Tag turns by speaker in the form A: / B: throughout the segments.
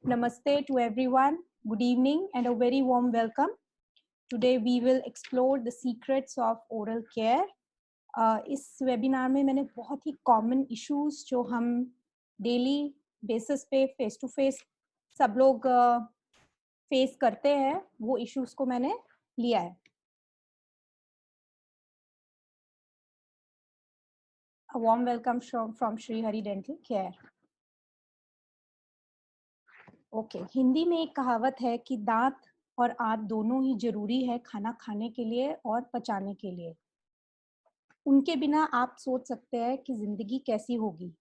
A: Namaste to everyone. Good evening and a very warm welcome. Today we will explore the secrets of oral care. इस webinar में मैंने बहुत ही common issues जो हम daily basis पे face to face सब लोग फेस करते हैं वो इश्यूज को मैंने लिया है. A warm welcome from Shri Hari Dental Care. Okay Hindi में एक कहावत है कि दांत और आंत दोनों ही जरूरी है खाना खाने के लिए और पचाने के लिए. उनके बिना आप सोच सकते हैं कि जिंदगी कैसी होगी.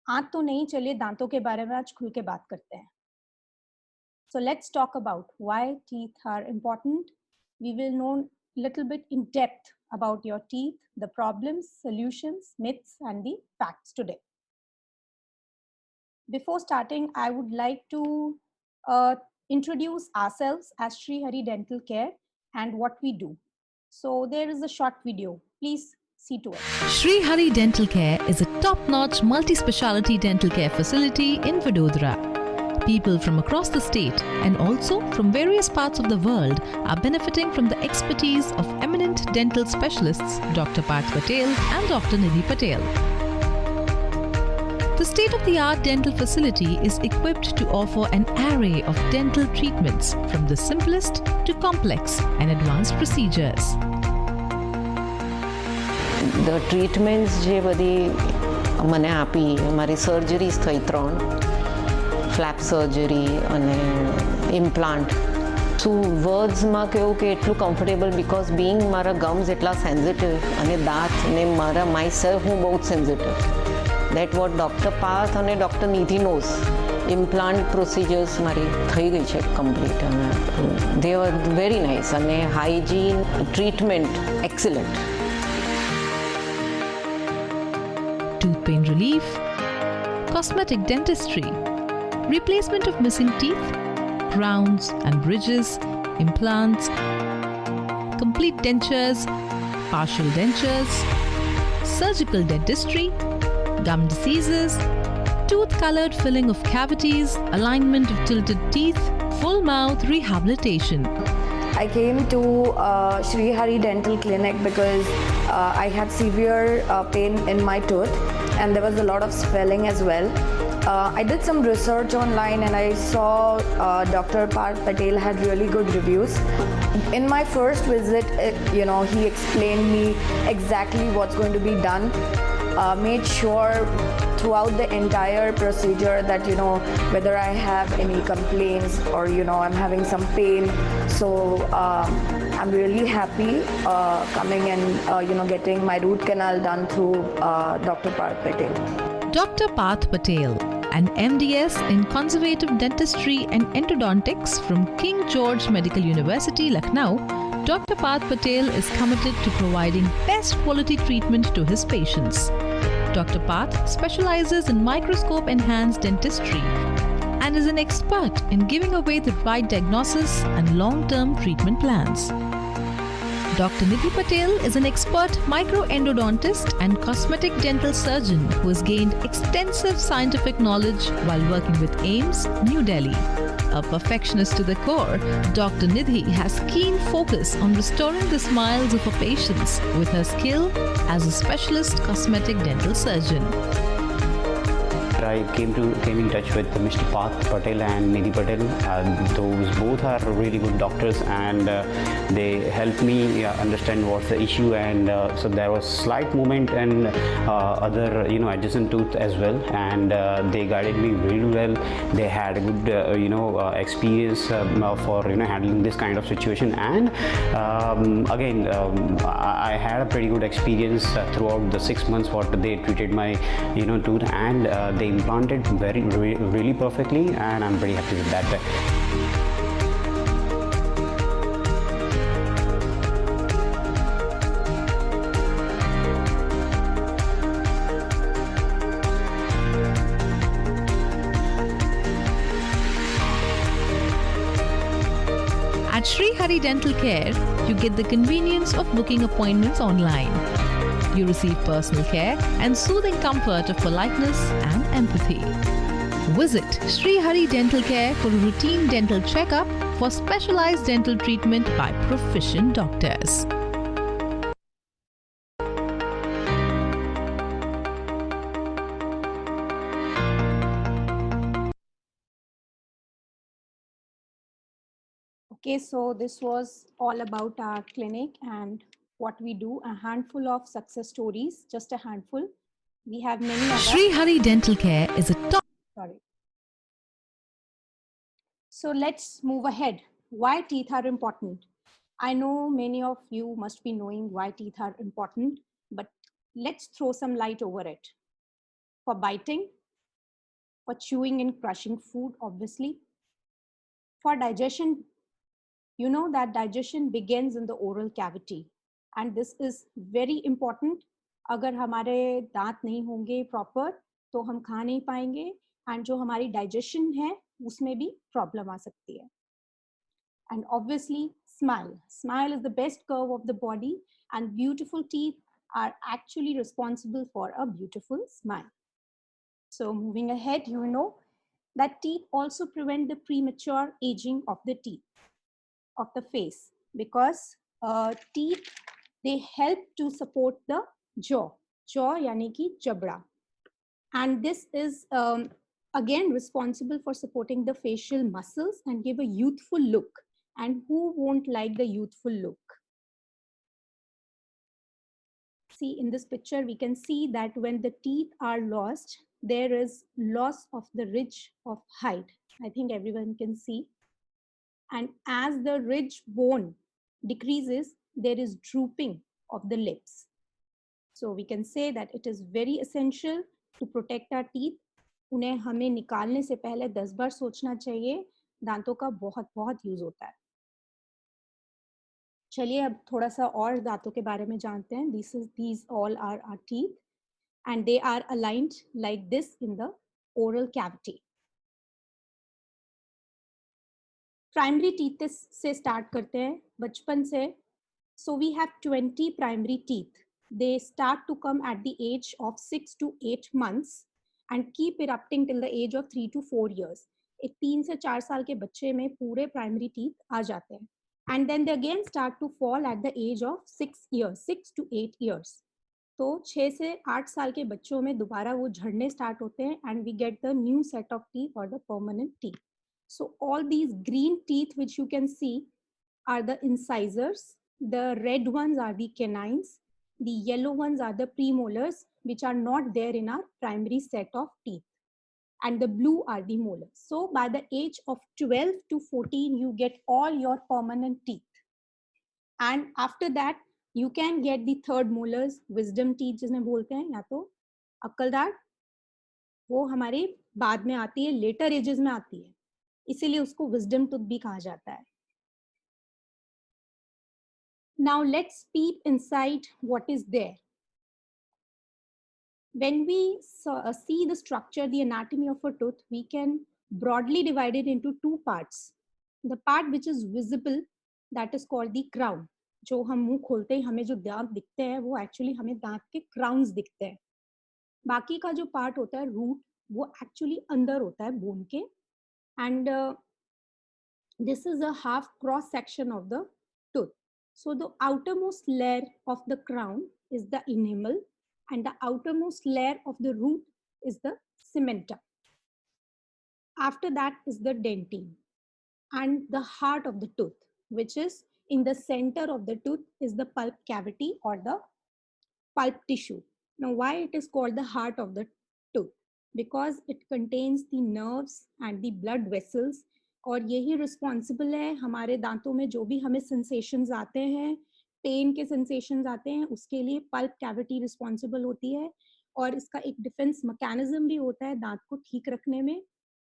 A: आंत तो नहीं, चलिए दांतों के बारे में आज खुल के बात करते हैं. So let's talk about why teeth are important. We will know little bit in depth about your teeth, the problems, solutions, myths and the facts today. Before starting, I would like to introduce ourselves as Shri Hari Dental Care and what we do. So there is a short video. Please see to it.
B: Shri Hari Dental Care is a top-notch multi-speciality dental care facility in Vadodara. People from across the state and also from various parts of the world are benefiting from the expertise of eminent dental specialists Dr. Parth Patel and Dr. Nidhi Patel. The state-of-the-art dental facility is equipped to offer an array of dental treatments from the simplest to complex and advanced procedures.
C: The treatments જે બધી મને આપી મારી surgeries થઈ 3 flap surgery અને implant શું વર્ડ્સમાં કહું કે એટલું કમ્ફર્ટેબલ બિકોઝ બિંગ મારા ગમ્સ એટલા સેન્સિટિવ અને દાંત ને મારા માય સેલ્ફ હું બહુ જ sensitive. That what Dr. Parth and Dr. Nidhi knows. Implant procedures mari thai gayi che complete and they were very nice and hygiene treatment excellent.
B: Tooth pain relief, cosmetic dentistry, replacement of missing teeth, crowns and bridges, implants, complete dentures, partial dentures, surgical dentistry, gum diseases, tooth-colored filling of cavities, alignment of tilted teeth, full mouth rehabilitation.
D: I came to Shri Hari Dental Clinic because I had severe pain in my tooth and there was a lot of swelling as well. I did some research online and I saw Dr. Parth Patel had really good reviews. In my first visit, he explained me exactly what's going to be done. Made sure throughout the entire procedure that whether I have any complaints or I'm having some pain. So I'm really happy coming and getting my root canal done through Dr. Parth Patel.
B: Dr. Parth Patel, an MDS in Conservative Dentistry and Endodontics from King George Medical University, Lucknow, Dr. Parth Patel is committed to providing best quality treatment to his patients. Dr. Parth specializes in microscope-enhanced dentistry and is an expert in giving away the right diagnosis and long-term treatment plans. Dr. Nidhi Patel is an expert microendodontist and cosmetic dental surgeon who has gained extensive scientific knowledge while working with AIIMS, New Delhi. A perfectionist to the core, Dr. Nidhi has keen focus on restoring the smiles of her patients with her skill as a specialist cosmetic dental surgeon.
E: I came in touch with Mr. Parth Patel and Nidhi Patel. Those both are really good doctors and they helped me understand what's the issue and so there was slight movement and other adjacent tooth as well and they guided me really well. They had a good experience for handling this kind of situation and again I had a pretty good experience throughout the 6 months what they treated my tooth and they implanted really perfectly and I'm pretty happy with that.
B: At Shri Hari Dental Care, you get the convenience of booking appointments online. You receive personal care and soothing comfort of politeness and empathy. Visit Sri Hari Dental Care for a routine dental checkup for specialized dental treatment by proficient doctors.
A: Okay, so this was all about our clinic and what we do. A handful of success stories, just a handful. We have many others.
B: Sri Hari Dental Care is a top.
A: Sorry. So let's move ahead. Why teeth are important? I know many of you must be knowing why teeth are important, but let's throw some light over it. For biting, for chewing and crushing food, obviously. For digestion, you know that digestion begins in the oral cavity, and this is very important. अगर हमारे दांत नहीं होंगे proper तो हम खा नहीं पाएंगे, एंड जो हमारी डाइजेशन है उसमें भी प्रॉब्लम आ सकती है. And obviously, smile. Smile is the best curve of the body, and beautiful teeth are actually responsible for a beautiful smile. So moving ahead, you know that teeth also prevent the premature aging of the teeth, of the face, because teeth, they help to support the jaw yani ki jabra, and this is again responsible for supporting the facial muscles and give a youthful look. And who won't like the youthful look? See, in this picture we can see that when the teeth are lost, there is loss of the ridge of height. I think everyone can see. And as the ridge bone decreases, there is drooping of the lips. So we can say that it is very essential to protect our teeth. उन्हें हमें निकालने से पहले 10 बार सोचना चाहिए. दांतों का बहुत बहुत यूज होता है. चलिए अब थोड़ा सा और दांतों के बारे में जानते हैं. These all are our teeth, and they are aligned like this in the oral cavity. Primary teeth से स्टार्ट करते हैं बचपन से. So we have 20 primary teeth. They start to come at the age of 6 to 8 months and keep erupting till the age of 3 to 4 years. 3 से 4 साल के बच्चे में पूरे प्राइमरी टीथ आ जाते हैं. And then they again start to fall at the age of 6 years, 6 to 8 years. तो 6 से 8 साल के बच्चों में दोबारा वो झड़ने स्टार्ट होते हैं, and we get the new set of teeth or the permanent teeth. So all these green teeth which you can see are the incisors. The red ones are the canines. The yellow ones are the premolars, which are not there in our primary set of teeth. And the blue are the molars. So by the age of 12 to 14, you get all your permanent teeth. And after that, you can get the third molars, wisdom teeth जिन्हें बोलते हैं, या तो अक्कलदाढ़, वो हमारे बाद में आती है, later ages में आती है, इसीलिए उसको wisdom tooth भी कहा जाता है. Now let's peep inside what is there. When we see the structure, the anatomy of a tooth, we can broadly divide it into two parts. The part which is visible, that is called the crown. जो हम मुंह खोलते हैं हमें जो दांत दिखते हैं वो एक्चुअली हमें दांत के क्राउन्स दिखते हैं. बाकी का जो पार्ट होता है रूट, वो एक्चुअली अंदर होता है बोन के. And this is a half cross section of the tooth. So the outermost layer of the crown is the enamel, and the outermost layer of the root is the cementum. After that is the dentine, and the heart of the tooth, which is in the center of the tooth, is the pulp cavity or the pulp tissue. Now why it is called the heart of the tooth? Because it contains the nerves and the blood vessels, और यही responsible है हमारे दांतों में जो भी हमें sensations आते हैं, पेन के सेंसेशंस आते हैं, उसके लिए पल्प कैविटी रिस्पॉन्सिबल होती है. और इसका एक डिफेंस मैकेनिज्म भी होता है दांत को ठीक रखने में,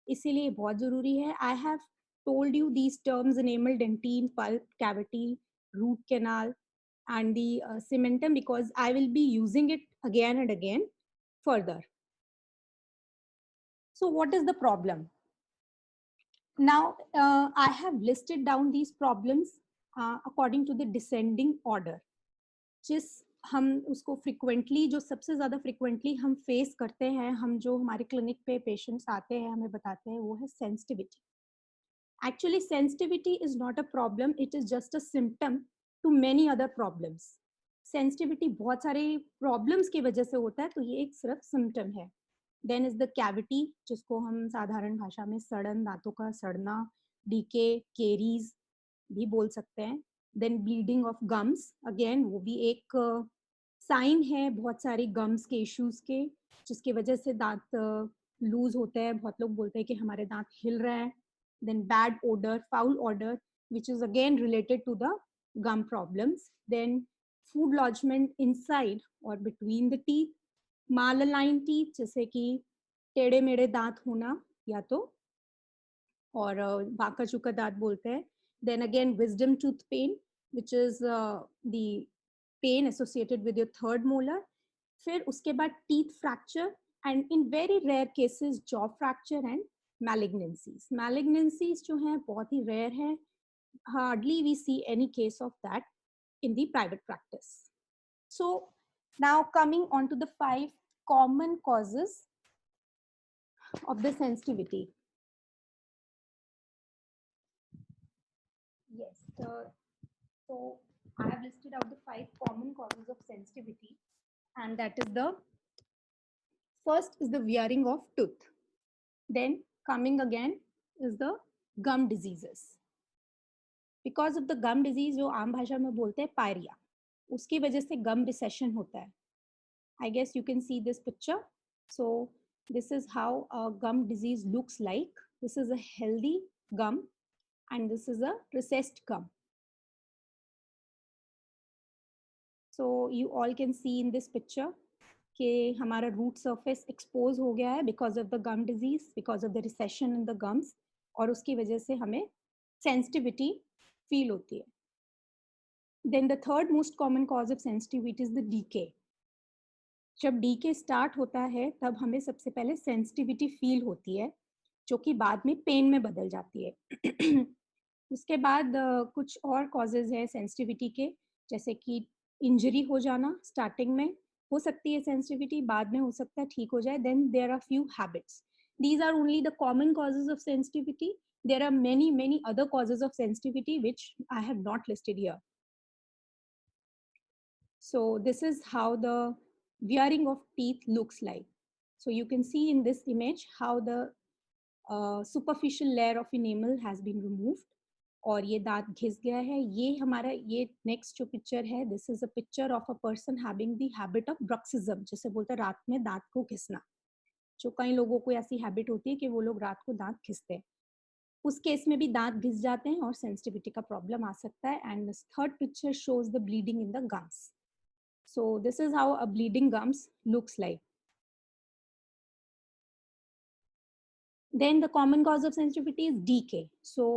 A: इसीलिए बहुत जरूरी है. I have told you these terms, enamel, dentine, pulp cavity, root canal and the cementum, because I will be using it again and again further. So what is the problem? Now I have listed down these problems according to the descending order. जिस हम उसको frequently, जो सबसे ज़्यादा frequently हम face करते हैं, हम जो हमारे क्लिनिक पे पेशेंट्स आते हैं हमें बताते हैं, वो है sensitivity. Actually, sensitivity is not a problem, it is just a symptom to many other problems. Sensitivity बहुत सारे problems की वजह से होता है, तो ये एक सिर्फ symptom है. Then is the cavity, जिसको हम साधारण भाषा में सड़न, दांतों का सड़ना, decay, caries भी बोल सकते हैं. Then bleeding of gums, again वो भी एक साइन है बहुत सारी गम्स के इश्यूज के, जिसकी वजह से दांत लूज होते हैं. बहुत लोग बोलते हैं कि हमारे दांत हिल रहे हैं. Then bad odor, foul odor, which is again related to the gum problems. Then food lodgement inside or between the teeth, malaligned teeth, जैसे कि टेढ़े मेढ़े दांत होना या तो, और बांका चूका दांत बोलते हैं. Then again wisdom tooth pain, which is the pain associated with your third molar. फिर उसके बाद teeth fracture, and in very rare cases jaw fracture and malignancies. Malignancies जो हैं बहुत ही rare हैं. Hardly we see any case of that in the private practice. So now coming on to the 5 common causes of the sensitivity. Yes, so I have listed out the 5 common causes of sensitivity, and that is the first is the wearing of tooth. Then coming again is the gum diseases. Because of the gum disease, जो आम भाषा में बोलते हैं pyorrhoea, उसकी वजह से gum recession होता है. I guess you can see this picture. So this is how a gum disease looks like. This is a healthy gum and this is a recessed gum. So you all can see in this picture कि हमारा root surface expose हो गया है because of the gum disease, because of the recession in the gums, और उसकी वजह से हमें sensitivity feel होती है. Then the third most common cause of sensitivity is the decay. जब decay start होता है तब हमें सबसे पहले sensitivity feel होती है, जो कि बाद में pain में बदल जाती है. उसके बाद कुछ और causes है sensitivity के, जैसे कि injury हो जाना starting में हो सकती है sensitivity, बाद में हो सकता है ठीक हो जाए. Then there are few habits. These are only the common causes of sensitivity. There are many other causes of sensitivity which I have not listed here. So this is how the wearing of teeth looks like. So you can see in this image how the superficial layer of enamel has been removed और ये दांत घिस गया है. ये हमारा ये next जो पिक्चर है, this is a picture of a person having the habit of bruxism, जिसे बोलते हैं रात में दांत को घिसना. जो कई लोगों को ऐसी हैबिट होती है कि वो लोग रात को दांत घिसते हैं. उस केस में भी दांत घिस जाते हैं और सेंसिटिविटी का प्रॉब्लम आ सकता है. And this third picture shows the bleeding in the gums. So this is how a bleeding gums looks like. Then the common cause of sensitivity is decay. So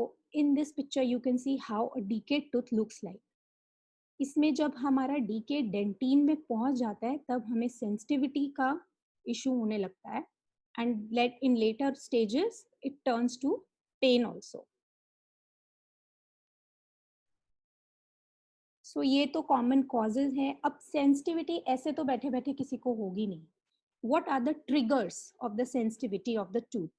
A: in this picture you can see how a decayed tooth looks like. इसमें जब हमारा decay dentin में पहुंच जाता है तब हमें sensitivity का issue होने लगता है. And in later stages it turns to pain also. So ये तो common causes हैं. अब sensitivity ऐसे तो बैठे बैठे किसी को होगी नहीं. What are the triggers of the sensitivity of the tooth?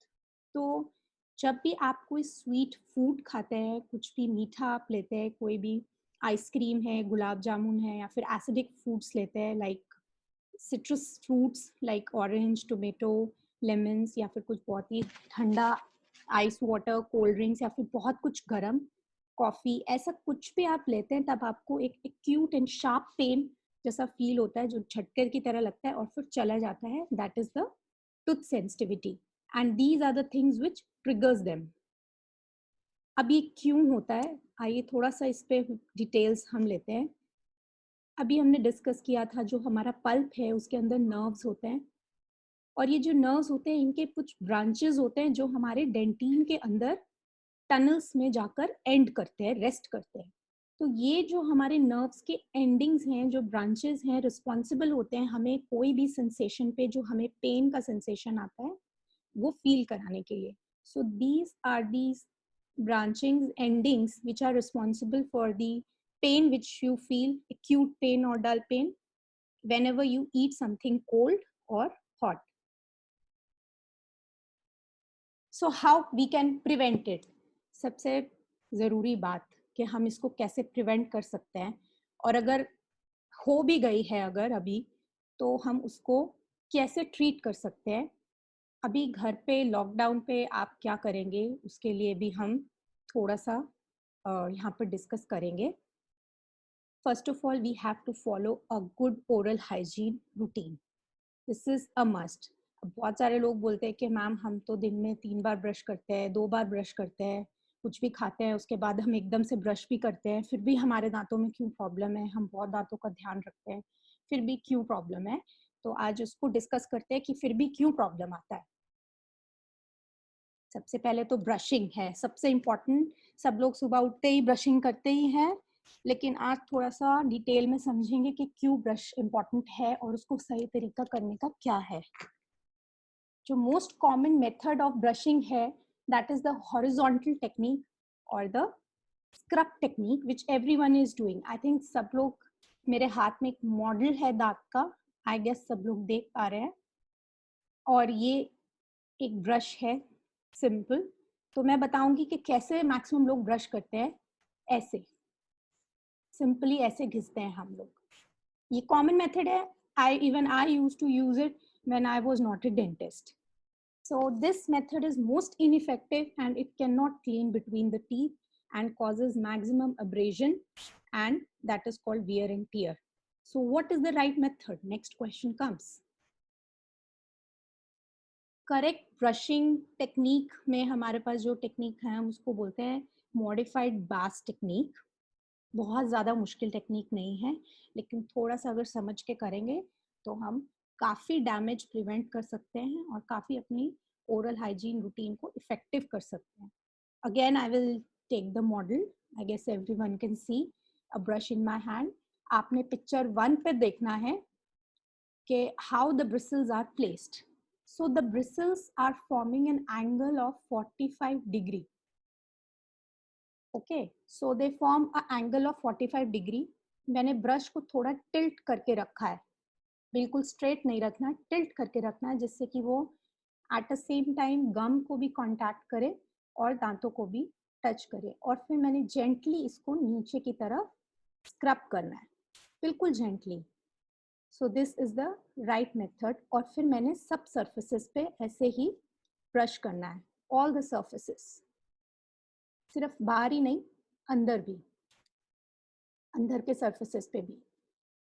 A: तो जब भी आप कोई स्वीट फूड खाते हैं, कुछ भी मीठा आप लेते हैं, कोई भी आइसक्रीम है, गुलाब जामुन है, या फिर एसिडिक फ्रूट्स लेते हैं like citrus fruits like orange, tomato, lemons, या फिर कुछ बहुत ही ठंडा आइस वाटर, कोल्ड ड्रिंक्स, या फिर बहुत कुछ गर्म कॉफ़ी, ऐसा कुछ भी आप लेते हैं तब आपको एक एक्यूट एंड शार्प पेन जैसा फील होता है, जो झटके की तरह लगता है और फिर चला जाता है. That is the tooth sensitivity and these are the things which triggers them. अब ये क्यों होता है, आइए थोड़ा सा इस पे डिटेल्स हम लेते हैं. अभी हमने डिस्कस किया था जो हमारा पल्प है उसके अंदर नर्व्स होते हैं, और ये जो नर्व्स होते हैं इनके कुछ ब्रांचेस होते हैं जो हमारे डेंटिन के अंदर टनल्स में जाकर एंड करते हैं, रेस्ट करते हैं. तो ये जो हमारे नर्व्स के एंडिंग्स हैं, जो ब्रांचेस हैं, रिस्पॉन्सिबल होते हैं हमें कोई भी सेंसेशन पे, जो हमें पेन का सेंसेशन आता है वो फील कराने के लिए. So these are these branching endings which are responsible for the pain which you feel, acute pain और dull pain. whenever you eat something cold or hot. So how we can prevent it? सबसे ज़रूरी बात कि हम इसको कैसे prevent कर सकते हैं, और अगर हो भी गई है अगर अभी, तो हम उसको कैसे ट्रीट कर सकते हैं। अभी घर पे लॉकडाउन पे आप क्या करेंगे, उसके लिए भी हम थोड़ा सा यहाँ पर डिस्कस करेंगे। First of all, we have to follow a good oral hygiene routine. This is a must. अब बहुत सारे लोग बोलते हैं कि मैम हम तो दिन में 3 बार ब्रश करते हैं, 2 बार ब्रश करते हैं, कुछ भी खाते हैं उसके बाद हम एकदम से ब्रश भी करते हैं, फिर भी हमारे दांतों में क्यों प्रॉब्लम है, हम बहुत दांतों का ध्यान रखते हैं, फिर भी क्यों प्रॉब्लम है। तो आज उसको डिस्कस करते हैं कि फिर भी क्यों प्रॉब्लम आता है। सबसे पहले तो ब्रशिंग है सबसे इम्पॉर्टेंट। सब लोग सुबह उठते ही ब्रशिंग करते ही हैं, लेकिन आज थोड़ा सा डिटेल में समझेंगे कि क्यों ब्रश इम्पॉर्टेंट है और उसको सही तरीका करने का क्या है। जो most common method of brushing है, that is the horizontal technique और the scrub technique which everyone is doing. I think सब लोग, मेरे हाथ में एक मॉडल है दांत का, आई गेस सब लोग देख पा रहे हैं, और ये एक ब्रश है सिंपल। तो मैं बताऊंगी कि कैसे मैक्सिमम लोग ब्रश करते हैं। ऐसे सिंपली ऐसे घिसते हैं हम लोग। ये कॉमन मेथड है, I used to use it when I was not a dentist. So this method is most ineffective and it cannot clean between the teeth and causes maximum abrasion, and that is called wear and tear. So what is the right method? Next question comes. Correct brushing technique में हमारे पास जो technique है हम उसको बोलते हैं modified बास technique. बहुत ज़्यादा मुश्किल टेक्निक नहीं है, लेकिन थोड़ा सा अगर समझ के करेंगे तो हम काफ़ी डैमेज प्रिवेंट कर सकते हैं और काफ़ी अपनी ओरल हाइजीन रूटीन को इफेक्टिव कर सकते हैं। Again I will take the model, I guess everyone can see a brush in my hand. आपने पिक्चर 1 पे देखना है कि how the bristles are placed. So the bristles are forming an angle of 45 degree. Okay, so they form an angle of 45 degree. मैंने brush को थोड़ा tilt करके रखा है, बिल्कुल स्ट्रेट नहीं रखना है, टिल्ट करके रखना है, जिससे कि वो एट द सेम टाइम गम को भी कांटेक्ट करे और दांतों को भी टच करे। और फिर मैंने जेंटली इसको नीचे की तरफ स्क्रब करना है, बिल्कुल gently. So this is the right method. और फिर मैंने सब सर्फेसेस पे ऐसे ही ब्रश करना है, ऑल द सर्फेसेस, सिर्फ बाहर ही नहीं, अंदर भी, अंदर के सर्फेसेस पे भी।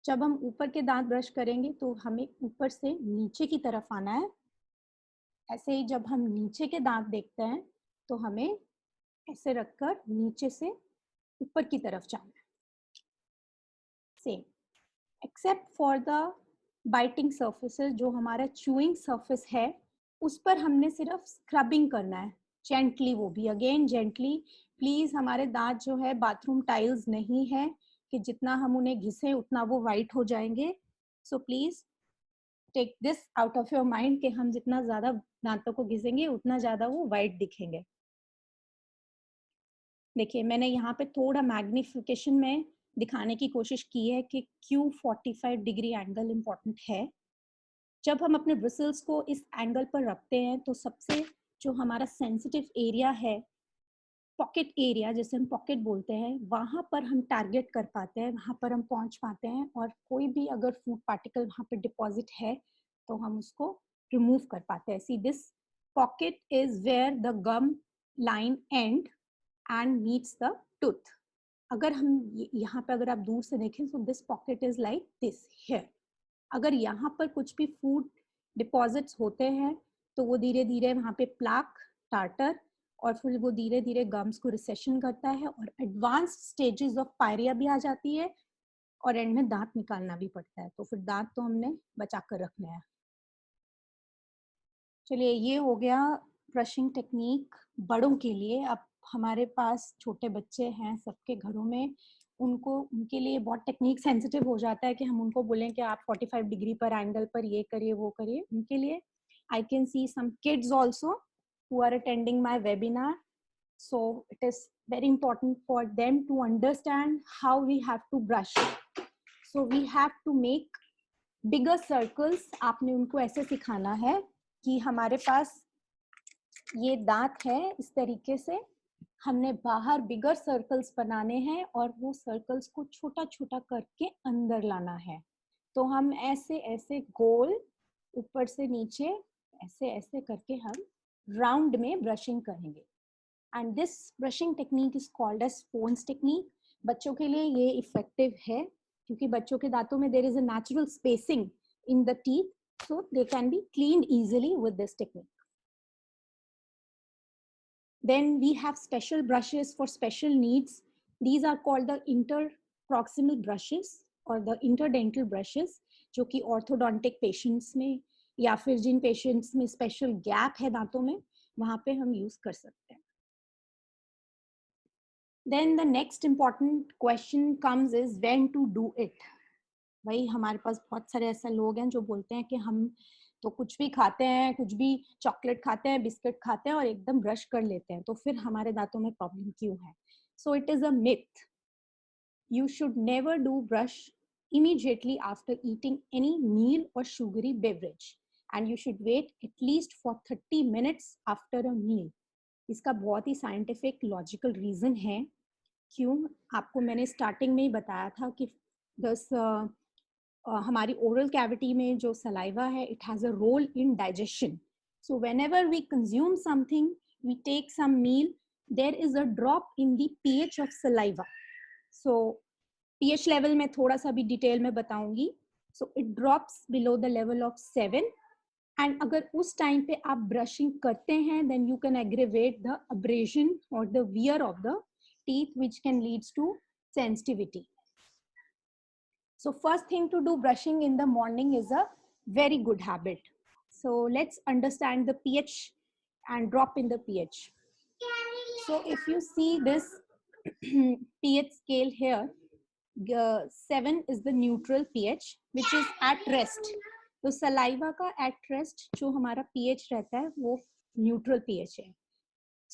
A: जब हम ऊपर के दांत ब्रश करेंगे तो हमें ऊपर से नीचे की तरफ आना है। ऐसे ही जब हम नीचे के दांत देखते हैं तो हमें ऐसे रखकर नीचे से ऊपर की तरफ जाना है, same. Except for the biting surfaces, जो हमारा च्यूइंग सर्फेस है उस पर हमने सिर्फ स्क्रबिंग करना है, जेंटली, वो भी अगेन जेंटली। प्लीज, हमारे दांत जो है बाथरूम टाइल्स नहीं है कि जितना हम उन्हें घिसे उतना वो वाइट हो जाएंगे। So please take this out of your mind कि हम जितना ज्यादा दांतों को घिसेंगे उतना ज्यादा वो वाइट दिखेंगे। देखिए, मैंने यहाँ पे थोड़ा मैग्निफिकेशन में दिखाने की कोशिश की है कि क्यों 45 डिग्री एंगल इम्पॉर्टेंट है। जब हम अपने ब्रिसल्स को इस एंगल पर रखते हैं तो सबसे जो हमारा सेंसिटिव एरिया है, पॉकेट एरिया जिसे हम पॉकेट बोलते हैं, वहाँ पर हम टारगेट कर पाते हैं, वहाँ पर हम पहुँच पाते हैं। और कोई भी अगर फूड पार्टिकल वहाँ पर डिपॉजिट है तो हम उसको रिमूव कर पाते हैं। See, this pocket is where the gum line and and meets the tooth. अगर हम यहाँ पे अगर आप दूर से देखें तो this pocket is like this here. अगर यहाँ पर कुछ भी फूड डिपॉजिट्स होते हैं तो वो धीरे धीरे वहाँ पे प्लाक, टार्टर, और फिर वो धीरे धीरे गम्स को रिसेशन करता है और एडवांस स्टेजेस ऑफ पायरिया भी आ जाती है और एंड में दांत निकालना भी पड़ता है। तो फिर दांत तो हमने बचा कर रखना है। चलिए, ये हो गया ब्रशिंग टेक्निक बड़ों के लिए। अब हमारे पास छोटे बच्चे हैं सबके घरों में, उनके लिए बहुत टेक्निक सेंसिटिव हो जाता है कि हम उनको बोलें कि आप 45 डिग्री पर एंगल पर ये करिए वो करिए। उनके लिए I can see some kids also who are attending my webinar, so it is very important for them to understand how we have to brush. So we have to make bigger circles आपने उनको ऐसे सिखाना है कि हमारे पास ये दांत है, इस तरीके से हमने बाहर बिगर सर्कल्स बनाने हैं और वो सर्कल्स को छोटा छोटा करके अंदर लाना है। तो हम ऐसे ऐसे गोल ऊपर से नीचे ऐसे ऐसे करके हम राउंड में ब्रशिंग करेंगे। And this brushing technique is called as Fones technique. बच्चों के लिए ये इफेक्टिव है क्योंकि बच्चों के दांतों में there is a natural spacing in the teeth, so they can be cleaned easily with this technique. Then we have special brushes for special needs. These are called the interproximal brushes or the interdental brushes, जो कि orthodontic patients में या फिर जिन patients में special gap है दांतों में, वहाँ पे हम use कर सकते हैं. Then the next important question comes is when to do it. भाई हमारे पास बहुत सारे ऐसे लोग हैं जो बोलते हैं कि हम तो कुछ भी खाते हैं, कुछ भी चॉकलेट खाते हैं, बिस्किट खाते हैं और एकदम ब्रश कर लेते हैं, तो फिर हमारे दांतों में प्रॉब्लम क्यों है? सो it is a myth. You should never do brush immediately after eating any meal or sugary beverage, and you should wait at least for 30 minutes after a meal. इसका बहुत ही साइंटिफिक लॉजिकल रीजन है. क्यों? आपको मैंने starting में ही बताया था कि दस हमारी ओरल कैविटी में जो सलाइवा है, it has a role in digestion. So whenever we consume something, we take some meal, there is a drop in the pH of saliva. So pH level में थोड़ा सा भी डिटेल में बताऊंगी. So it drops below the level of 7. And अगर उस time पे आप ब्रशिंग करते हैं, then you can aggravate the abrasion और the wear of the teeth, which can leads to sensitivity. So first thing to do brushing in the morning is a very good habit. So let's understand the pH and drop in the pH. So if you see this pH scale here, 7 is the neutral pH, which is at rest. तो saliva का at rest जो हमारा pH रहता है वो neutral pH है.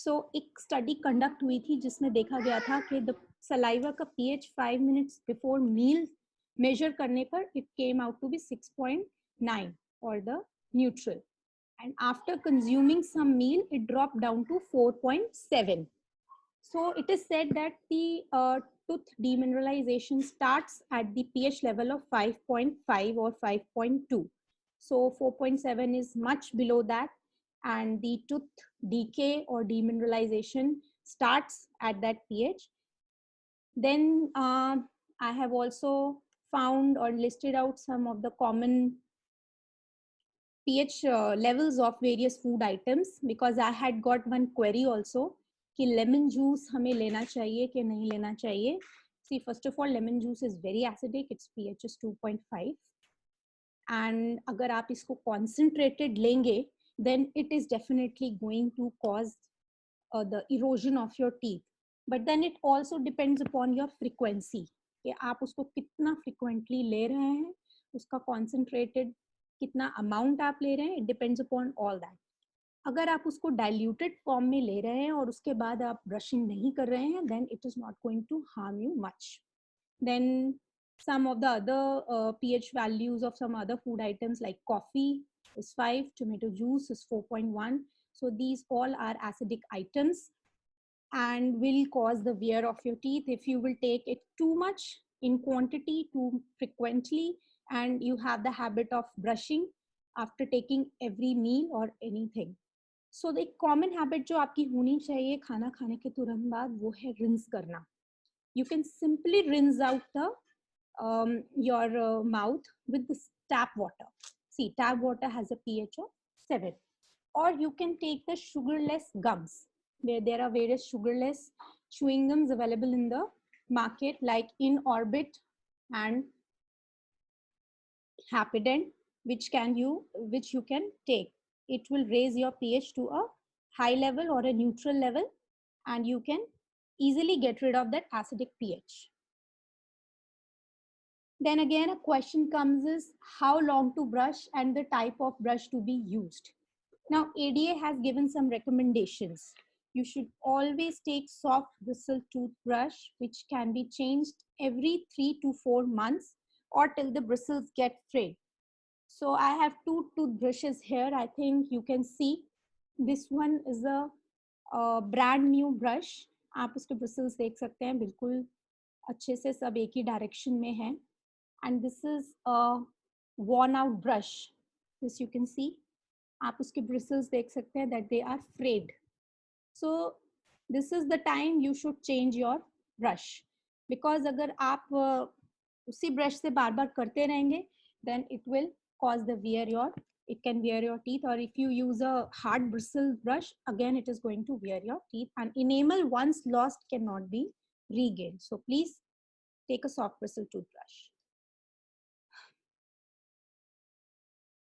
A: So एक study conduct हुई थी जिसमें देखा गया था कि द सलाइवा का pH 5 minutes before meal measure करने पर it came out to be 6.9 और the neutral, and after consuming some meal it drop down to 4.7. So it is said that the tooth demineralization starts at the pH level of 5.5 or 5.2. So 4.7 is much below that, and the tooth decay or demineralization starts at that pH. Then I have also found or listed out some of the common pH levels of various food items, because I had got one query also कि lemon juice हमें लेना चाहिए कि नहीं लेना चाहिए. See, first of all, lemon juice is very acidic. Its pH is 2.5, and अगर आप इसको concentrated लेंगे, then it is definitely going to cause the erosion of your teeth. But then it also depends upon your frequency, कि आप उसको कितना frequently ले रहे हैं, उसका कॉन्सेंट्रेटेड कितना अमाउंट आप ले रहे हैं. It depends upon all that. अगर आप उसको डाइल्यूटेड फॉर्म में ले रहे हैं और उसके बाद आप ब्रशिंग नहीं कर रहे हैं, then it is not going to harm you much. Then some of the other pH values of some other food items like coffee is 5, tomato juice is 4.1. So these all are acidic items and will cause the wear of your teeth if you will take it too much in quantity too frequently, and you have the habit of brushing after taking every meal or anything. So the common habit जो आपकी होनी चाहिए खाना खाने के तुरंत बाद, वो है rinse करना. You can simply rinse out the your mouth with this tap water. See, tap water has a pH of 7. Or you can take the sugarless gums, where there are various sugarless chewing gums available in the market like In Orbit and Happydent, which you can take. It will raise your pH to a high level or a neutral level, and you can easily get rid of that acidic pH. Then again, a question comes is how long to brush and the type of brush to be used. Now, ADA has given some recommendations. You should always take soft bristle toothbrush, which can be changed every 3 to 4 months or till the bristles get frayed. So I have two toothbrushes here. I think you can see this one is a brand new brush. आप उसके bristles देख सकते हैं, बिल्कुल अच्छे से सब एक ही डायरेक्शन में है. And this is a worn out brush. This you can see. आप उसके bristles देख सकते हैं that they are frayed. So this is the time you should change your brush, because अगर आप उसी brush से बार बार करते रहेंगे, then it will cause the it can wear your teeth, or if you use a hard bristle brush, again it is going to wear your teeth, and enamel once lost cannot be regained. So please take a soft bristle toothbrush.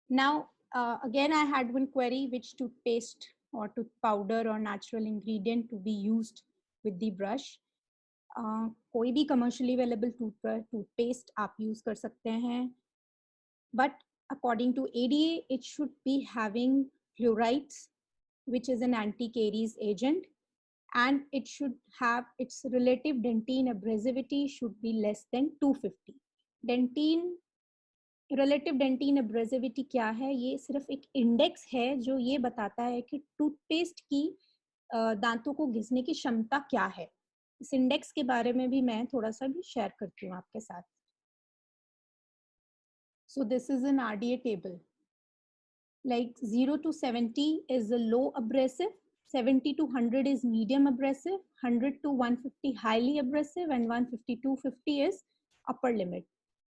A: Now again I had one query, which toothpaste or tooth powder or natural ingredient to be used with the brush. कोई भी commercially available toothpaste आप use कर सकते हैं, but according to ADA it should be having fluorides, which is an anti-caries agent, and it should have its relative dentine abrasivity should be less than 250. Relative dentin abrasivity क्या है? ये सिर्फ एक index है जो ये बताता है कि टूथपेस्ट की दांतों को घिसने की क्षमता क्या है. इस इंडेक्स के बारे में भी मैं थोड़ा सा भी शेयर करती हूँ आपके साथ. So this is an RDA table. Like 0 to 70 is a low abrasive, 70 to 100 is medium abrasive, 100 to 150 highly abrasive, and 150 to 250 is upper limit.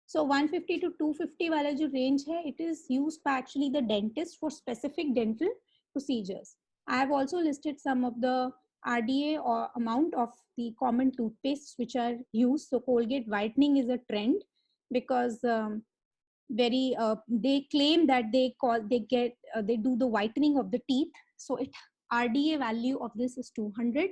A: So 150 to 250 वाला जो range है, it is used by actually the dentist for specific dental procedures. I have also listed some of the RDA or amount of the common toothpastes which are used. So Colgate whitening is a trend because they claim that they do the whitening of the teeth. So RDA value of this is 200.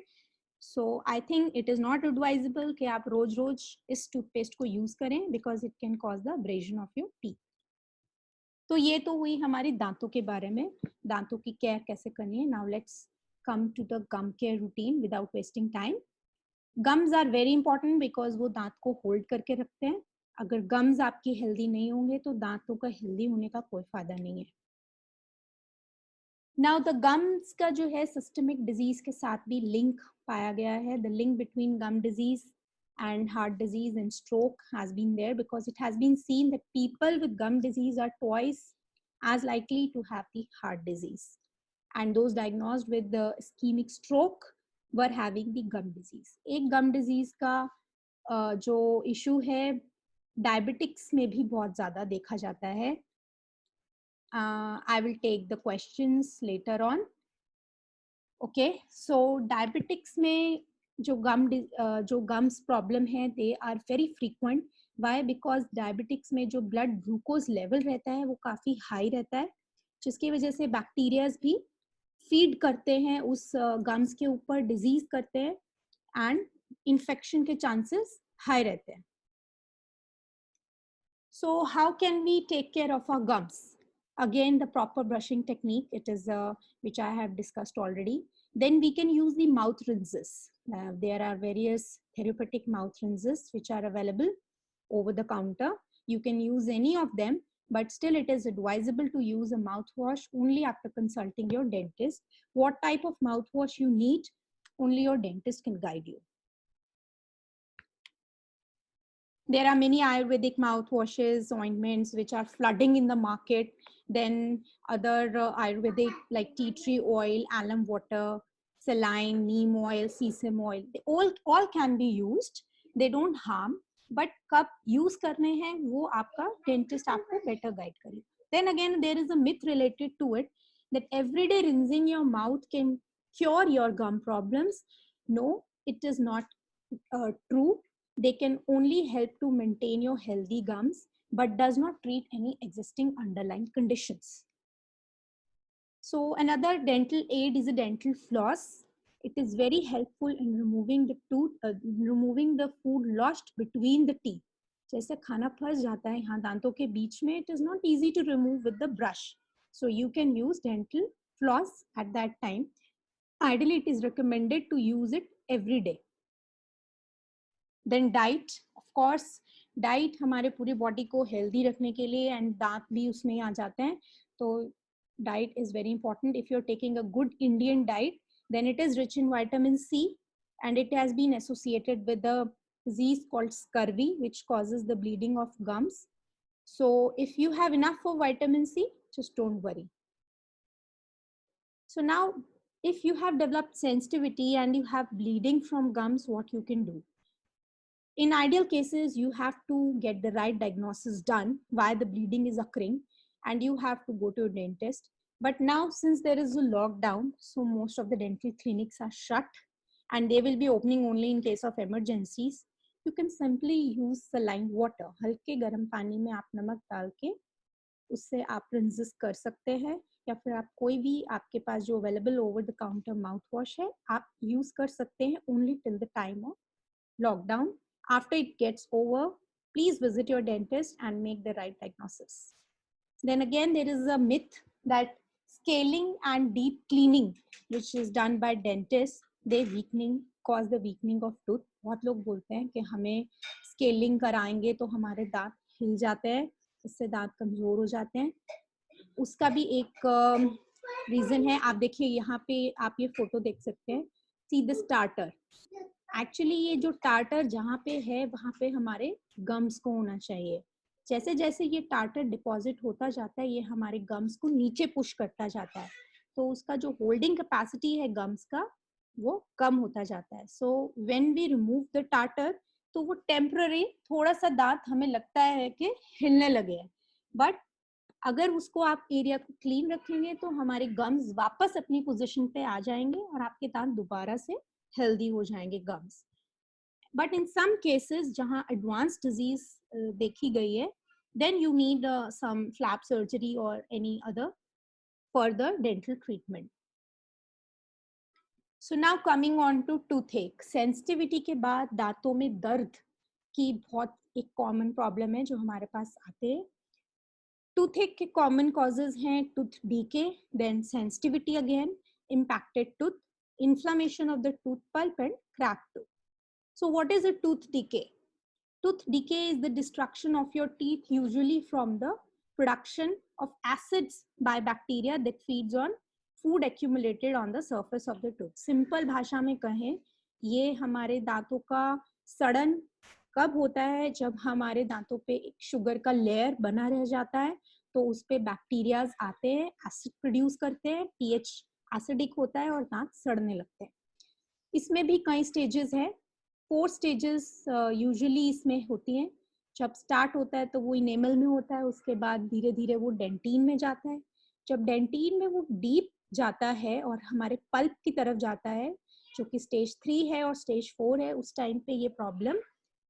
A: So I think it is not advisable कि आप रोज इस toothpaste को use करें, because it can cause the abrasion of your teeth. तो ये तो हुई हमारी दांतों के बारे में, दांतों की केयर कैसे करनी है. Now let's come to the gum care routine without wasting time. Gums are very important because वो दांत को होल्ड करके रखते हैं. अगर गम्स आपकी हेल्दी नहीं होंगे तो दांतों का हेल्दी होने का कोई फायदा नहीं है. Now the gums का जो है systemic disease के साथ भी link पाया गया है. The link between gum disease and heart disease and stroke has been there, because it has been seen that people with gum disease are twice as likely to have the heart disease, and those diagnosed with the ischemic stroke were having the gum disease. एक gum disease का जो issue है diabetics में भी बहुत ज़्यादा देखा जाता है. I will take the questions later on. Okay, so diabetics में जो gums problem है, they are very frequent. Why? Because diabetics में जो blood glucose level रहता है वो काफ़ी high रहता है, जिसकी वजह से bacterias भी feed करते हैं उस gums के ऊपर, disease करते हैं, and infection के chances high रहते हैं. So how can we take care of our gums? Again, the proper brushing technique, it is which I have discussed already. Then we can use the mouth rinses. There are various therapeutic mouth rinses which are available over the counter. You can use any of them, but still it is advisable to use a mouthwash only after consulting your dentist. What type of mouthwash you need, only your dentist can guide you. There are many Ayurvedic mouthwashes, ointments which are flooding in the market. Then other Ayurvedic like tea tree oil, alum water, saline, neem oil, sesame oil, they all can be used. They don't harm, but कब use करने हैं वो आपका dentist आपको better guide करेगा. Then again there is a myth related to it that everyday rinsing your mouth can cure your gum problems. No, it is not true. They can only help to maintain your healthy gums, but does not treat any existing underlying conditions. So another dental aid is a dental floss. It is very helpful in removing the food lodged between the teeth. जैसे खाना फंस जाता है यहाँ दांतों के बीच में, it is not easy to remove with the brush. So you can use dental floss at that time. Ideally, it is recommended to use it every day. Then diet, of course, diet हमारे पूरी body को healthy रखने के लिए, and दांत भी उसमें ही आ जाते हैं. तो diet is very important. If you are taking a good Indian diet, then it is rich in vitamin C, and it has been associated with the disease called scurvy, which causes the bleeding of gums. So if you have enough of vitamin C, just don't worry. So now, if you have developed sensitivity and you have bleeding from gums, what you can do? In ideal cases, you have to get the right diagnosis done why the bleeding is occurring, and you have to go to a dentist. But now, since there is a lockdown, so most of the dental clinics are shut, and they will be opening only in case of emergencies. You can simply use saline water. हल्के गर्म पानी में आप नमक डाल के उससे आप रिंसेस कर सकते हैं, या फिर आप कोई भी आपके पास जो available over the counter mouth wash है आप यूज कर सकते हैं only till the time of lockdown. After it gets over, please visit your dentist and make the right diagnosis. Then again, there is a myth that scaling and deep cleaning, which is done by dentists, they cause the weakening of tooth. बहुत लोग बोलते हैं कि हमें scaling कराएंगे तो हमारे दांत हिल जाते हैं, इससे दांत कमजोर हो जाते हैं. उसका भी एक रीजन है. आप देखिए यहाँ पे आप ये फोटो देख सकते हैं. See the starter. एक्चुअली ये जो टार्टर जहाँ पे है वहाँ पे हमारे गम्स को होना चाहिए. जैसे जैसे ये टार्टर डिपॉजिट होता जाता है ये हमारे गम्स को नीचे पुश करता जाता है, तो उसका जो होल्डिंग कैपेसिटी है गम्स का वो कम होता जाता है. So when we remove the tartar तो वो टेम्पररी थोड़ा सा दांत हमें लगता है कि हिलने लगे हैं, बट अगर उसको आप एरिया को क्लीन रखेंगे तो हमारे गम्स वापस अपनी पोजीशन पे आ जाएंगे और आपके दांत दोबारा से हेल्दी हो जाएंगे gums. But in some cases जहां एडवांस डिजीज देखी गई है, then you need some flap surgery और any other further dental treatment. So now coming on to toothache. Sensitivity के बाद दांतों में दर्द की बहुत एक कॉमन प्रॉब्लम है जो हमारे पास आते हैं. टूथेक के कॉमन कॉजेज हैं tooth decay, then sensitivity again, impacted tooth, inflammation of the tooth pulp, and cracked tooth. So what is a tooth decay? Tooth decay is the destruction of your teeth, usually from the production of acids by bacteria that feeds on food accumulated on the surface of the tooth. Simple भाषा में कहें, ये हमारे दांतों का सड़न कब होता है? जब हमारे दांतों पे एक शुगर का लेयर बना रह जाता है, तो उस पे बैक्टीरियाज आते हैं, एसिड प्रोड्यूस करते हैं, पीएच एसिडिक होता है और दांत सड़ने लगते हैं. इसमें भी कई स्टेजेस हैं. 4 स्टेजेस यूजुअली इसमें होती हैं. जब स्टार्ट होता है तो वो इनेमल में होता है, उसके बाद धीरे धीरे वो डेंटिन में जाता है. जब डेंटिन में वो डीप जाता है और हमारे पल्प की तरफ जाता है, जो कि स्टेज 3 है और स्टेज 4 है, उस टाइम पे ये प्रॉब्लम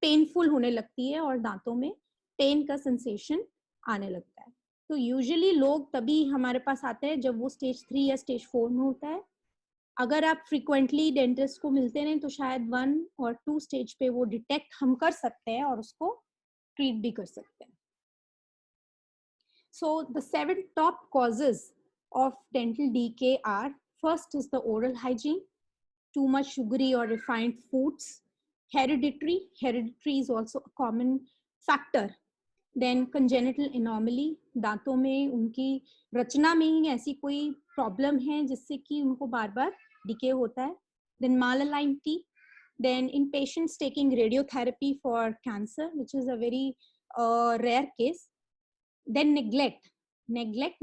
A: पेनफुल होने लगती है और दांतों में पेन का सेंसेशन आने लगता है. तो यूजुअली लोग तभी हमारे पास आते हैं जब वो स्टेज 3 या स्टेज 4 में होता है. अगर आप फ्रीक्वेंटली डेंटिस्ट को मिलते हैं तो शायद 1 और 2 स्टेज पे वो डिटेक्ट हम कर सकते हैं और उसको ट्रीट भी कर सकते हैं. So the 7 top causes of dental decay are: first is the oral hygiene, too much sugary or refined foods, hereditary is also a common factor, then congenital anomaly, दांतों में उनकी रचना में ही ऐसी कोई प्रॉब्लम है जिससे कि उनको बार बार डिके होता है, then malaligned teeth, then in patients taking radiotherapy for cancer, which is a very rare case, then neglect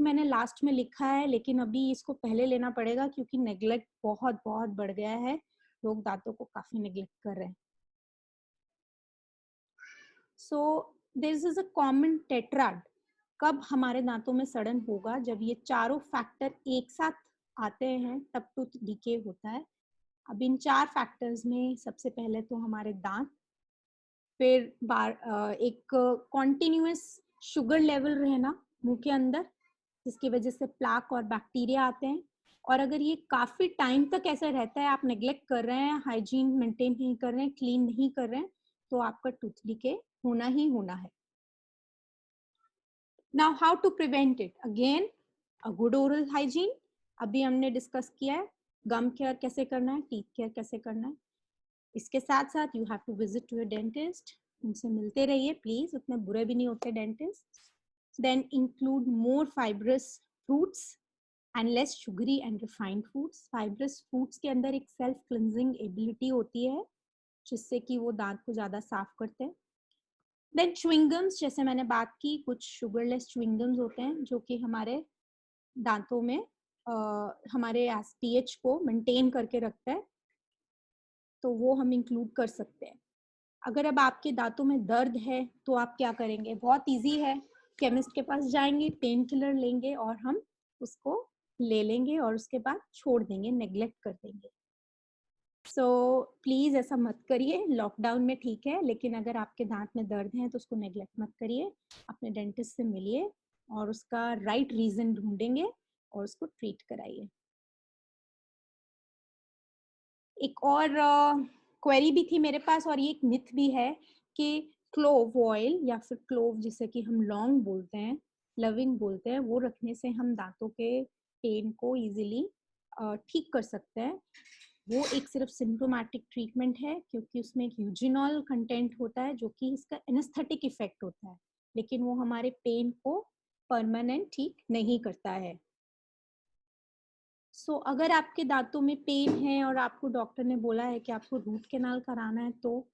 A: मैंने लास्ट में लिखा है, लेकिन अभी इसको पहले लेना पड़ेगा क्योंकि नेग्लेक्ट बहुत बहुत बढ़ गया है. लोग दांतों को काफी नेग्लेक्ट कर रहे हैं. So this is a common tetrad. कब हमारे दांतों में सड़न होगा? जब ये चारों फैक्टर एक साथ आते हैं तब टूथ डीके होता है. अब इन 4 फैक्टर्स में सबसे पहले तो हमारे दांत, फिर एक कॉन्टिन्यूअस शुगर लेवल रहना मुंह के अंदर, जिसकी वजह से प्लाक और बैक्टीरिया आते हैं. और अगर ये काफी टाइम तक ऐसा रहता है, आप नेग्लेक्ट कर रहे हैं, हाइजीन मेंटेन नहीं कर रहे हैं, क्लीन नहीं कर रहे हैं, तो आपका टूथ डीके होना ही होना है. Now how to prevent it? Again a good oral hygiene. अभी हमने डिस्कस किया है गम केयर कैसे करना है, टीथ केयर कैसे करना है. इसके साथ साथ you have to visit to your dentist, उनसे मिलते रहिए प्लीज, उतने बुरे भी नहीं होते dentist. Then include more fibrous fruits and less sugary and refined foods. Fibrous foods के अंदर एक सेल्फ क्लिनजिंग एबिलिटी होती है जिससे कि वो दांत को ज़्यादा साफ करते हैं. देन च्युइंगम्स, जैसे मैंने बात की, कुछ शुगरलेस च्युइंगम्स होते हैं जो कि हमारे दांतों में हमारे pH को मेंटेन करके रखता है, तो वो हम इंक्लूड कर सकते हैं. अगर अब आपके दांतों में दर्द है तो आप क्या करेंगे? बहुत इजी है, केमिस्ट के पास जाएंगे, पेन किलर लेंगे और हम उसको ले लेंगे और उसके बाद छोड़ देंगे, नेग्लेक्ट कर देंगे. सो प्लीज़ ऐसा मत करिए. लॉकडाउन में ठीक है, लेकिन अगर आपके दांत में दर्द है तो उसको नेग्लेक्ट मत करिए. अपने डेंटिस्ट से मिलिए और उसका राइट रीज़न ढूंढेंगे और उसको ट्रीट कराइए. एक और क्वेरी भी थी मेरे पास, और ये एक मिथ भी है कि क्लोव ऑयल या फिर क्लोव जिसे कि हम लौंग बोलते हैं, लविंग बोलते हैं, वो रखने से हम दांतों के पेन को इजीली ठीक कर सकते हैं. वो एक सिर्फ सिम्प्टोमेटिक ट्रीटमेंट है क्योंकि उसमें एक यूजिनॉल कंटेंट होता है जो कि इसका एनेस्थेटिक इफेक्ट होता है, लेकिन वो हमारे पेन को परमानेंट ठीक नहीं करता है. सो अगर आपके दांतों में पेन है और आपको डॉक्टर ने बोला है कि आपको रूट कैनाल कराना है, तो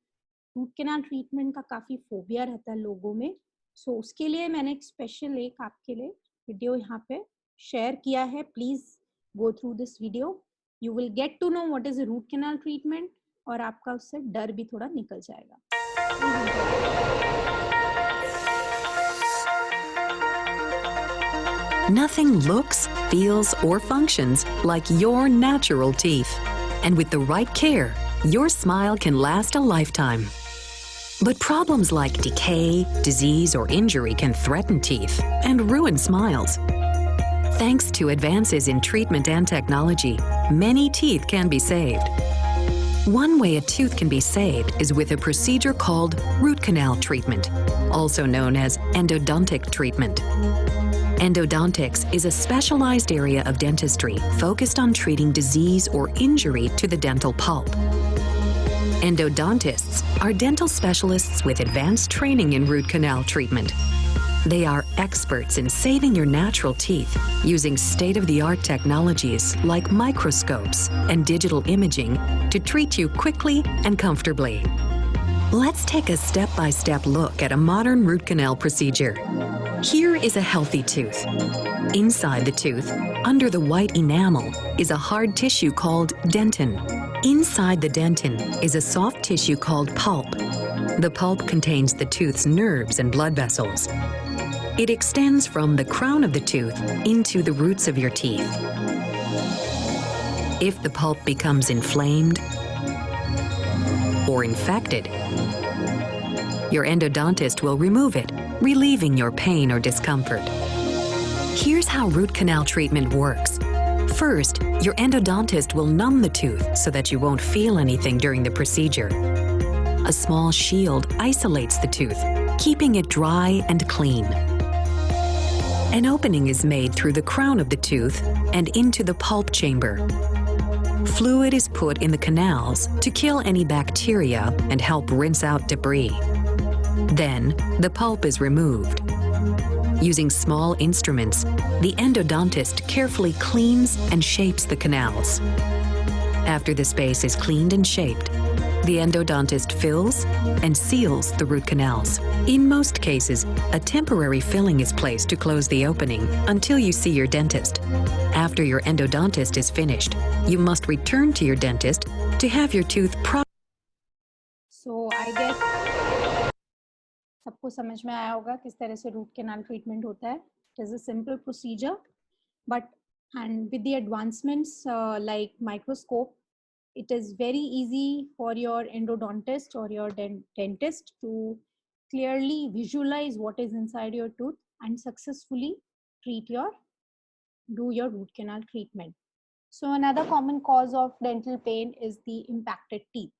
A: रूट कैनाल ट्रीटमेंट का काफ़ी फोबिया रहता है लोगों में. सो उसके लिए मैंने एक स्पेशल एक आपके लिए वीडियो यहाँ पे शेयर किया है. Please go through this video, you will get to know what is root canal treatment, और आपका उससे डर भी थोड़ा निकल जाएगा.
F: Nothing looks, feels, or functions like your natural teeth. And with the right care, your smile can last a lifetime. But problems like decay, disease, or injury can threaten teeth and ruin smiles. Thanks to advances in treatment and technology, many teeth can be saved. One way a tooth can be saved is with a procedure called root canal treatment, also known as endodontic treatment. Endodontics is a specialized area of dentistry focused on treating disease or injury to the dental pulp. Endodontists are dental specialists with advanced training in root canal treatment. They are experts in saving your natural teeth using state-of-the-art technologies like microscopes and digital imaging to treat you quickly and comfortably. Let's take a step-by-step look at a modern root canal procedure. Here is a healthy tooth. Inside the tooth, under the white enamel, is a hard tissue called dentin. Inside the dentin is a soft tissue called pulp. The pulp contains the tooth's nerves and blood vessels. It extends from the crown of the tooth into the roots of your teeth. If the pulp becomes inflamed or infected, your endodontist will remove it, relieving your pain or discomfort. Here's how root canal treatment works. First, your endodontist will numb the tooth so that you won't feel anything during the procedure. A small shield isolates the tooth, keeping it dry and clean. An opening is made through the crown of the tooth and into the pulp chamber. Fluid is put in the canals to kill any bacteria and help rinse out debris. Then, the pulp is removed. Using small instruments, the endodontist carefully cleans and shapes the canals. After the space is cleaned and shaped, the endodontist fills and seals the root canals. In most cases, a temporary filling is placed to close the opening until you see your dentist. After your endodontist is finished, you must return to your dentist to have your tooth
A: So I guess सबको समझ में आया होगा किस तरह से root canal treatment होता है. It is a simple procedure, but and with the advancements like microscope, it is very easy for your endodontist or your dentist to clearly visualize what is inside your tooth and successfully do your root canal treatment. So another common cause of dental pain is the impacted teeth,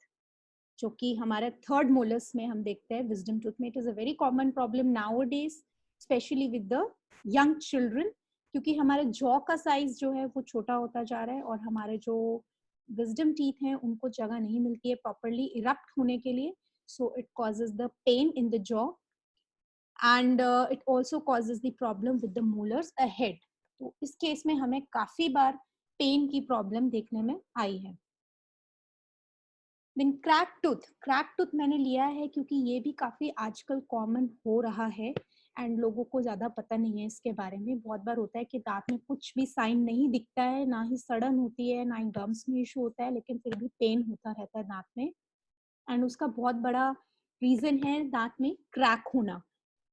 A: जो कि हमारे third molars में हम देखते हैं, wisdom tooth में. It is a very common problem nowadays, specially with the young children, क्योंकि हमारे जॉ का साइज जो है वो छोटा होता जा रहा है और हमारे जो विजडम टीथ हैं उनको जगह नहीं मिलती है प्रॉपरली इरप्ट होने के लिए. so it causes the pain in the jaw, and it also causes the problem with the molars ahead. तो इस केस में हमें काफी बार पेन की प्रॉब्लम देखने में आई है. देन क्रैक टूथ मैंने लिया है क्योंकि ये भी काफी आजकल कॉमन हो रहा है एंड लोगों को ज्यादा पता नहीं है इसके बारे में. बहुत बार होता है कि दांत में कुछ भी साइन नहीं दिखता है, ना ही सड़न होती है, ना ही गम्स में इशू होता है, लेकिन फिर भी पेन होता रहता है दांत में. एंड उसका बहुत बड़ा रीजन है दांत में क्रैक होना.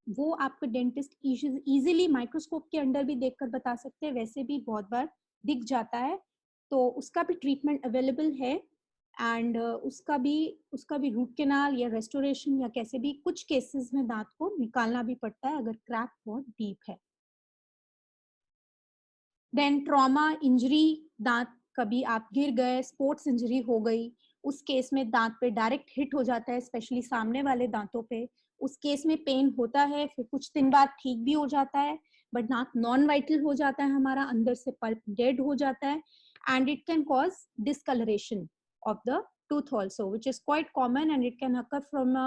A: वो आपका डेंटिस्ट इजीली माइक्रोस्कोप के अंडर भी देखकर बता सकते हैं, वैसे भी बहुत बार दिख जाता है. तो उसका भी ट्रीटमेंट अवेलेबल है एंड उसका भी रूट कैनाल या रेस्टोरेशन या कैसे भी कुछ केसेस में दांत को निकालना भी पड़ता है अगर क्रैक बहुत डीप है. देन ट्रॉमा इंजरी, दांत कभी आप गिर गए, स्पोर्ट्स इंजरी हो गई, उस केस में दांत पे डायरेक्ट हिट हो जाता है, स्पेशली सामने वाले दांतों पे. उस केस में पेन होता है, फिर कुछ दिन बाद ठीक भी हो जाता है, बट दांत नॉन वाइटल हो जाता है हमारा, अंदर से पल्प डेड हो जाता है and it can cause discolouration of the tooth also, which is quite common and it can occur from a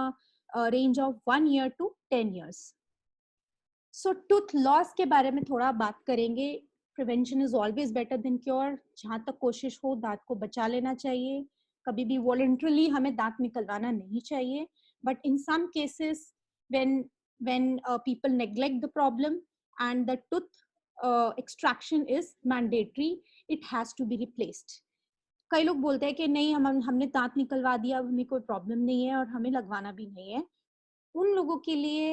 A: range of 1 year to 10 years. So tooth loss के बारे में थोड़ा बात करेंगे. Prevention is always better than cure. जहाँ तक कोशिश हो दांत को बचा लेना चाहिए. कभी भी voluntarily हमें दांत निकलवाना नहीं चाहिए. But in some cases when people neglect the problem and the tooth extraction is mandatory, it has to be replaced. कई लोग बोलते हैं कि नहीं हमने दांत निकलवा दिया, हमें कोई प्रॉब्लम नहीं है और हमें लगवाना भी नहीं है. उन लोगों के लिए,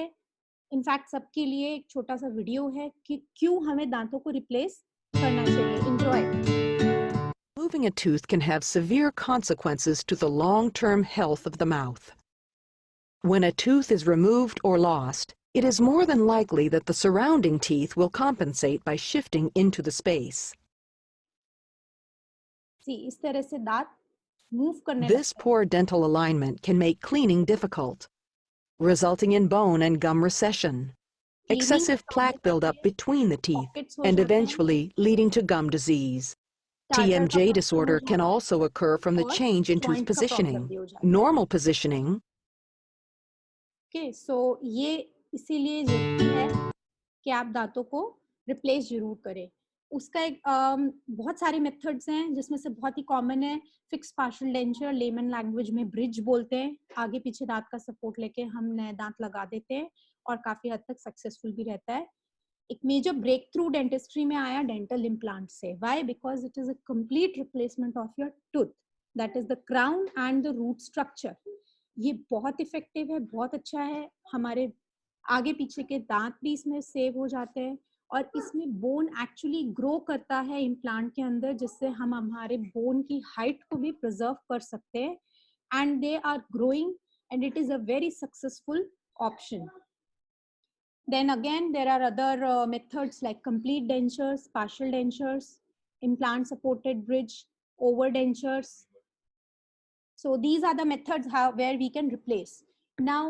A: इनफैक्ट सबके लिए एक छोटा सा वीडियो है कि क्यों हमें दांतों को रिप्लेस करना चाहिए. Enjoy.
G: Removing a tooth can have severe consequences to the long-term health of the mouth. When a tooth is removed or lost, it is more than likely that the surrounding teeth will compensate by shifting into the space.
A: इस तरह से दांत move करने
G: This poor dental alignment can make cleaning difficult, resulting in bone and gum recession, excessive plaque buildup between the teeth, and eventually leading to gum disease. TMJ disorder can also occur from the change in tooth positioning. Normal positioning.
A: Okay, so ये इसीलिए जरूरी है कि आप दांतों को replace जरूर करें. उसका एक बहुत सारे मेथड्स हैं जिसमें से बहुत ही कॉमन है fix partial denture, layman language में ब्रिज बोलते हैं. आगे पीछे दांत का सपोर्ट लेके हम नए दांत लगा देते हैं और काफी हद तक सक्सेसफुल भी रहता है. एक मेजर ब्रेक थ्रू डेंटिस्ट्री में आया डेंटल इम्प्लांट से. Why? Because it is a complete replacement of your tooth, that is the crown and the root structure. ये बहुत इफेक्टिव है, बहुत अच्छा है. हमारे आगे पीछे के दांत भी इसमें सेव हो जाते हैं और इसमें बोन एक्चुअली ग्रो करता है इम्प्लांट के अंदर, जिससे हम हमारे बोन की हाइट को भी प्रिजर्व कर सकते हैं. And they are growing and it is a very successful option. Then again, there are other methods like complete dentures, partial dentures, implant supported bridge, over dentures. So these are the methods where we can replace. Now,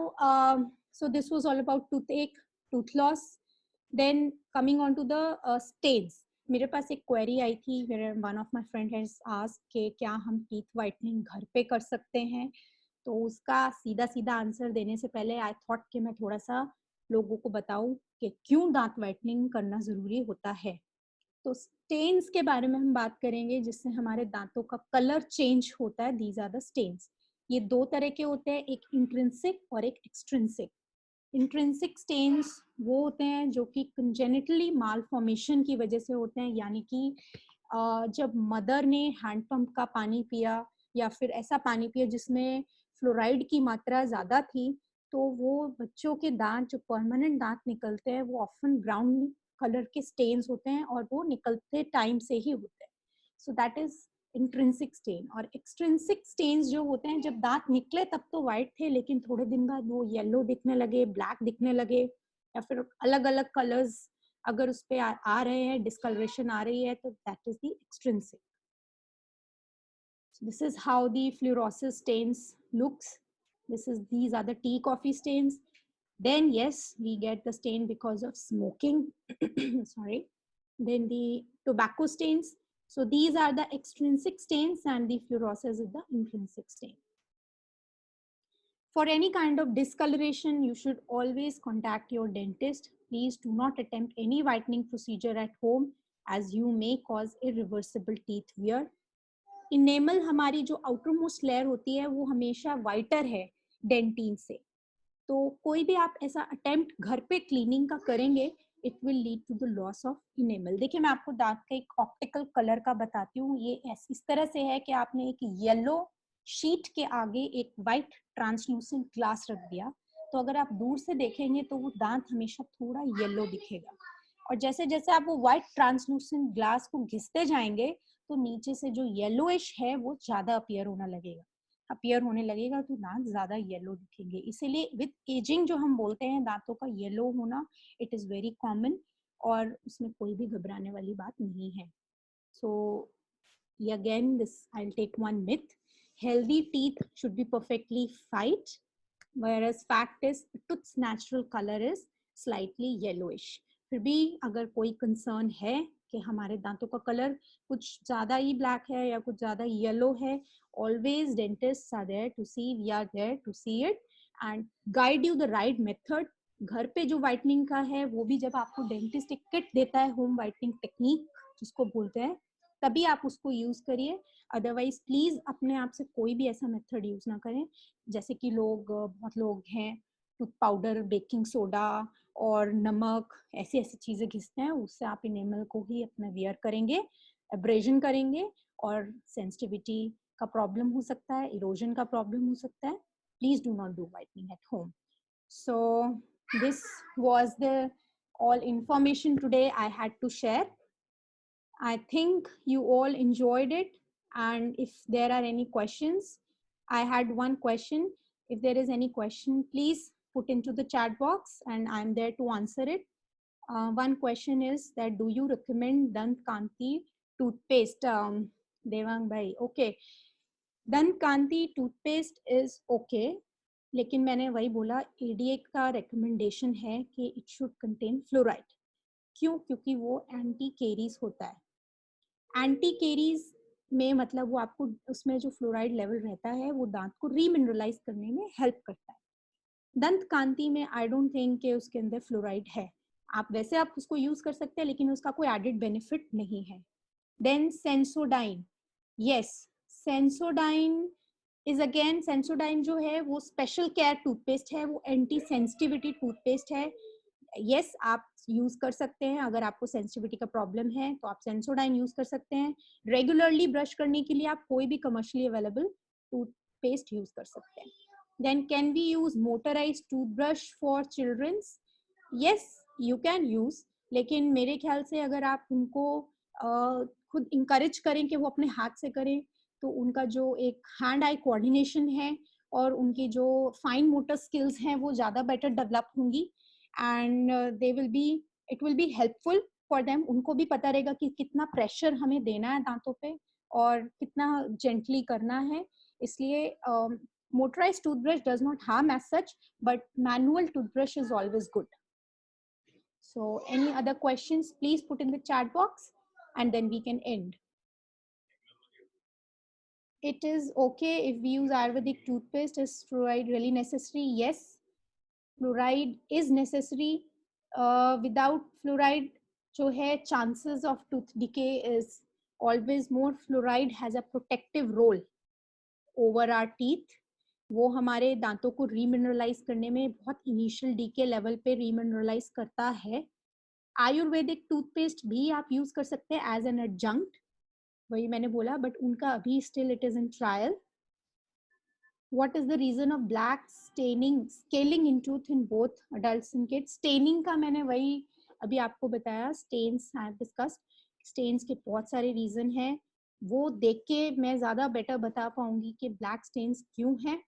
A: so this was all about toothache, tooth loss. Then coming on to the stains. मेरे पास एक query आई थी, one of my friend has asked कि क्या हम teeth whitening घर पे कर सकते हैं. तो उसका सीधा आंसर देने से पहले आई थॉट कि मैं थोड़ा सा लोगों को बताऊं कि क्यों दांत व्हाइटनिंग करना जरूरी होता है. तो स्टेन्स के बारे में हम बात करेंगे जिससे हमारे दांतों का कलर चेंज होता है. These are the stains. ये दो तरह के होते हैं, एक इंट्रिंसिक और एक एक्सट्रिंसिक. इंट्रिंसिक स्टेन्स वो होते हैं जो कि कंजेनिटली मालफॉर्मेशन की वजह से होते हैं, यानी कि जब मदर ने हैंडपंप का पानी पिया या फिर ऐसा पानी पिया जिसमें फ्लोराइड की मात्रा ज्यादा थी, तो वो बच्चों के दांत जो परमानेंट दांत निकलते हैं वो ऑफन ब्राउन कलर के स्टेन्स होते हैं और वो निकलते टाइम से ही होते हैं. So that is intrinsic stain. और एक्सट्रिंसिक स्टेन्स जो होते हैं, जब दांत निकले तब तो वाइट थे, लेकिन थोड़े दिन बाद वो येलो दिखने लगे, ब्लैक दिखने लगे, या फिर अलग अलग कलर्स अगर उस पे आ रहे हैं, डिस्कलरेशन आ रही है, तो that is the extrinsic. This is how the fluorosis stains looks. These are the tea coffee stains. Then yes, we get the stain because of smoking. Sorry. Then the tobacco stains. So these are the extrinsic stains and the fluorosis is the intrinsic stain. For any kind of discoloration, you should always contact your dentist. Please do not attempt any whitening procedure at home as you may cause irreversible teeth wear. Enamel हमारी जो outermost layer होती है वो हमेशा whiter है dentin से, तो कोई भी आप ऐसा अटेम्प्ट घर पे क्लीनिंग का करेंगे, it will lead to the loss of enamel. देखिए मैं आपको दांत का एक ऑप्टिकल कलर का बताती हूँ. ये इस तरह से है कि आपने एक येलो शीट के आगे एक वाइट ट्रांसलूसेंट ग्लास रख दिया, तो अगर आप दूर से देखेंगे तो वो दांत हमेशा थोड़ा येलो दिखेगा, और जैसे जैसे आप वो वाइट ट्रांसलूसेंट ग्लास को घिसते जाएंगे तो नीचे से जो येलोइश है वो ज्यादा अपीयर होने लगेगा, तो दांत ज्यादा येलो दिखेंगे. इसीलिए विद एजिंग जो हम बोलते हैं दांतों का येलो होना, इट इज वेरी कॉमन और उसमें कोई भी घबराने वाली बात नहीं है. So again this I will take one myth. Healthy teeth should be perfectly white, whereas fact is tooth's natural color is slightly yellowish. फिर भी अगर कोई कंसर्न है कि हमारे दांतों का कलर कुछ ज्यादा ही ब्लैक है या कुछ ज्यादा येलो है, always dentists are there to see, we are there to see it and guide you the right method. घर पे जो whitening का है वो भी जब आपको डेंटिस्ट एक किट देता है home whitening टेक्निक जिसको बोलते हैं, तभी आप उसको यूज करिए. अदरवाइज प्लीज अपने आप से कोई भी ऐसा मेथड यूज ना करें. जैसे कि बहुत लोग हैं टूथ पाउडर, बेकिंग सोडा और नमक ऐसी चीजें घिसते हैं, उससे आप इनेमल को ही अपना वियर करेंगे, एब्रेजन करेंगे और सेंसिटिविटी का प्रॉब्लम हो सकता है, इरोजन का प्रॉब्लम हो सकता है. Please do not do whitening at home. So this was the all information today I had to share. I think you all enjoyed it, and if there are any questions, I had one question. If there is any question, please put into the chat box and I'm there to answer it. One question is that do you recommend Dant Kanti toothpaste? Devang bhai, okay. Dant Kanti toothpaste is okay, लेकिन मैंने वही बोला ADA का recommendation है कि it should contain fluoride. क्यों? क्योंकि वो एंटी केरीज होता है. एंटी केरीज में मतलब वो आपको उसमें जो फ्लोराइड लेवल रहता है वो दांत को रीमिनरलाइज करने में हेल्प करता है. दंत कांति में आई डोंट थिंक कि उसके अंदर फ्लोराइड है. वैसे आप उसको यूज कर सकते हैं लेकिन उसका कोई एडेड बेनिफिट नहीं है. Then Sensodyne, yes Sensodyne is again, Sensodyne जो है वो स्पेशल केयर टूथपेस्ट है, वो एंटी सेंसिटिविटी टूथपेस्ट है. यस आप यूज कर सकते हैं, अगर आपको सेंसिटिविटी का प्रॉब्लम है तो आप सेंसोडाइन यूज कर सकते हैं. रेगुलरली ब्रश करने के लिए आप कोई भी कमर्शियली अवेलेबल टूथपेस्ट यूज कर सकते हैं. Then can we use motorised toothbrush for childrens? Yes you can use, लेकिन मेरे ख्याल से अगर आप उनको खुद इंकरेज करें कि वो अपने हाथ से करें तो उनका जो एक हैंड आई कोऑर्डिनेशन है और उनकी जो फाइन मोटर स्किल्स हैं वो ज्यादा बेटर डेवलप होंगी and it will be helpful for them. उनको भी पता रहेगा कि कितना प्रेशर हमें देना है दांतों पे और कितना जेंटली करना है. इसलिए motorized toothbrush does not harm as such, but manual toothbrush is always good. So any other questions, please put in the chat box and then we can end. It is okay if we use Ayurvedic toothpaste. Is fluoride really necessary? Yes. Fluoride is necessary. Without fluoride जो है chances of tooth decay is always more. Fluoride has a protective role over our teeth. वो हमारे दांतों को रीमिनरलाइज करने में बहुत initial DK level पे रीमिनरलाइज करता है. आयुर्वेदिक टूथपेस्ट भी आप यूज कर सकते हैं एज एन एडजंक्ट, वही मैंने बोला, बट उनका अभी still it is in trial. What is the reason of black staining, scaling in tooth in both adults and kids? Staining का मैंने वही अभी आपको बताया. Stains I have discussed. Stains के बहुत सारे reason हैं, वो देख के मैं ज़्यादा better बता पाऊंगी कि black stains क्यों हैं.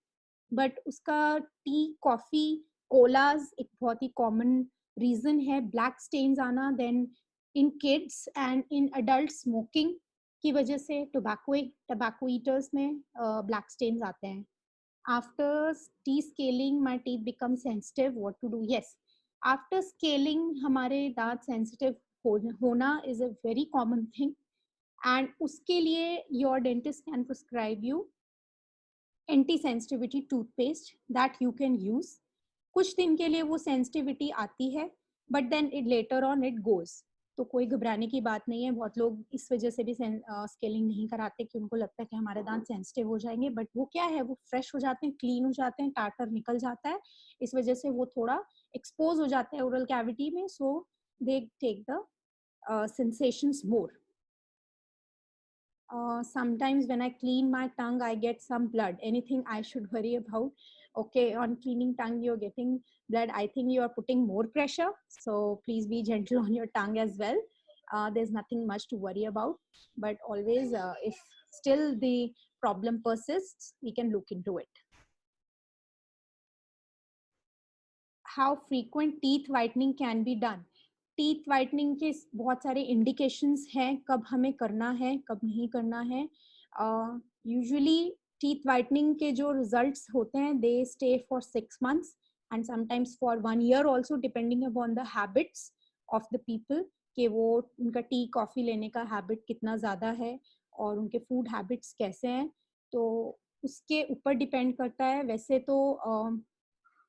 A: But उसका टी, कॉफ़ी, कोलाज एक बहुत ही common reason है black stains आना. Then in kids and in adults smoking की वजह से tobacco eaters में black stains आते हैं. After descaling, my teeth become sensitive. What to do? Yes, after scaling, हमारे दांत sensitive होना is a very common thing, and उसके लिए your dentist can prescribe you anti sensitivity toothpaste that you can use. कुछ दिन के लिए वो सेंसिटिविटी आती है, but then it later on it goes. तो कोई घबराने की बात नहीं है. बहुत लोग इस वजह से भी स्केलिंग नहीं कराते कि उनको लगता है कि हमारे दांत सेंसिटिव हो जाएंगे, बट वो क्या है, वो फ्रेश हो जाते हैं, क्लीन हो जाते हैं, टाटर निकल जाता है. इस वजह से वो थोड़ा एक्सपोज हो जाते हैं ओरल कैविटी में, so they take the sensations more. Sometimes when I clean my tongue, I get some blood. Anything I should worry about? Okay, on cleaning tongue, you're getting blood. I think you are putting more pressure. So please be gentle on your tongue as well. There's nothing much to worry about. But always, if still the problem persists, we can look into it. How frequent teeth whitening can be done? Teeth whitening के बहुत सारे indications हैं कब हमें करना है, कब नहीं करना है. यूजुअली टीथ वाइटनिंग के जो रिजल्ट्स होते हैं, they stay for 6 months and sometimes for 1 year also, depending upon the habits of the people, कि वो उनका टी कॉफ़ी लेने का हैबिट कितना ज़्यादा है और उनके फूड हैबिट्स कैसे हैं, तो उसके ऊपर डिपेंड करता है. वैसे तो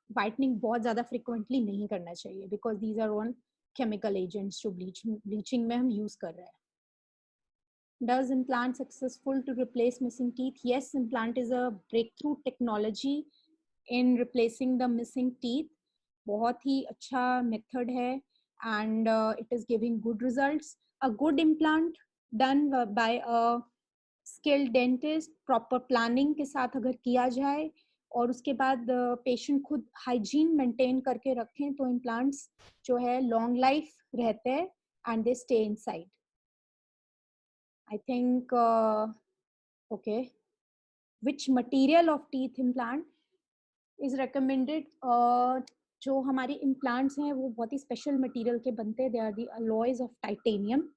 A: वाइटनिंग बहुत ज़्यादा फ्रिक्वेंटली नहीं करना चाहिए, because these are one chemical agents जो bleaching में हम use कर रहे हैं. Does implant successful to replace missing teeth? Yes, implant is a breakthrough technology in replacing the missing teeth. बहुत ही अच्छा method है and it is giving good results. A good implant done by a skilled dentist, proper planning के साथ अगर किया जाए और उसके बाद पेशेंट खुद हाइजीन मेंटेन करके रखें, तो इम्प्लांट्स जो है लॉन्ग लाइफ रहते हैं and they stay inside. I think okay, which material of teeth implant is recommended? जो हमारे इम्प्लांट्स हैं वो बहुत ही स्पेशल मटेरियल के बनते हैं. They are the alloys of titanium.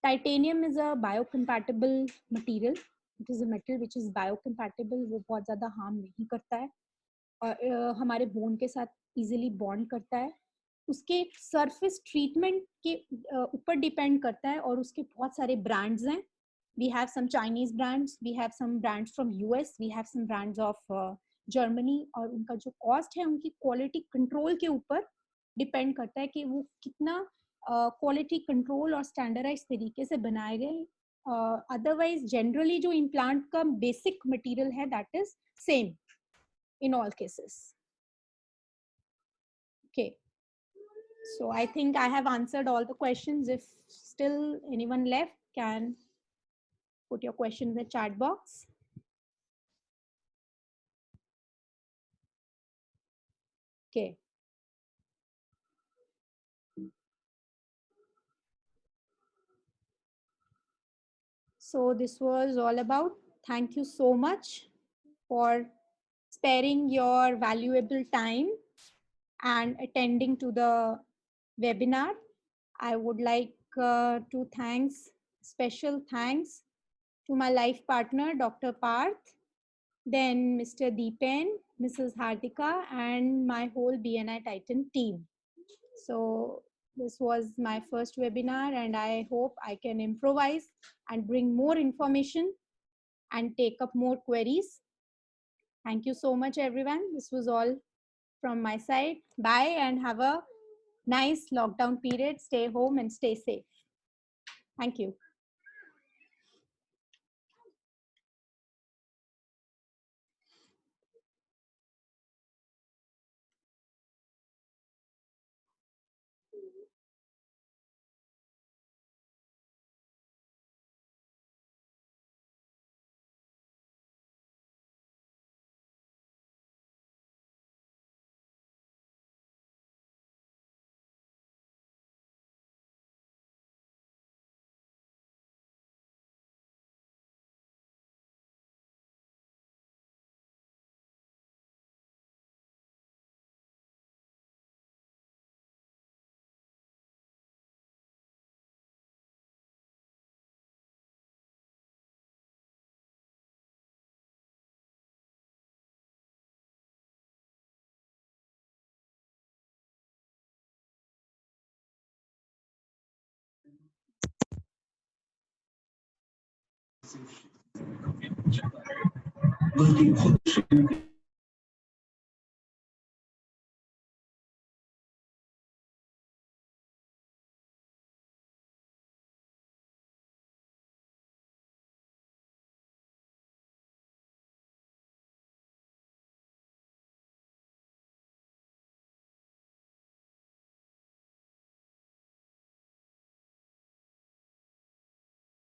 A: Titanium is a biocompatible material. It is a metal which is biocompatible. वो बहुत ज़्यादा हार्म नहीं करता है और हमारे बोन के साथ इजीली बॉन्ड करता है. उसके सरफेस ट्रीटमेंट के ऊपर डिपेंड करता है और उसके बहुत सारे ब्रांड्स हैं. We have some Chinese brands, we have some brands from US, we have some brands of Germany, और उनका जो कॉस्ट है उनकी क्वालिटी कंट्रोल के ऊपर डिपेंड करता है कि वो कितना क्वालिटी कंट्रोल और स्टैंडर्डाइज तरीके से बनाए गए. अदरवाइज जनरली जो इम्प्लांट का बेसिक मटेरियल है that is same in all cases. Okay, so I think I have answered all the questions. If still anyone left, can put your question in the chat box. Okay. So this was all about. Thank you so much for sparing your valuable time and attending to the webinar. I would like to special thanks to my life partner, Dr. Parth, then Mr. Deepen, Mrs. Hardika, and my whole BNI Titan team. So this was my first webinar and I hope I can improvise and bring more information and take up more queries. Thank you so much, everyone. This was all from my side. Bye and have a nice lockdown period. Stay home and stay safe. Thank you.
H: बल्कि खुद से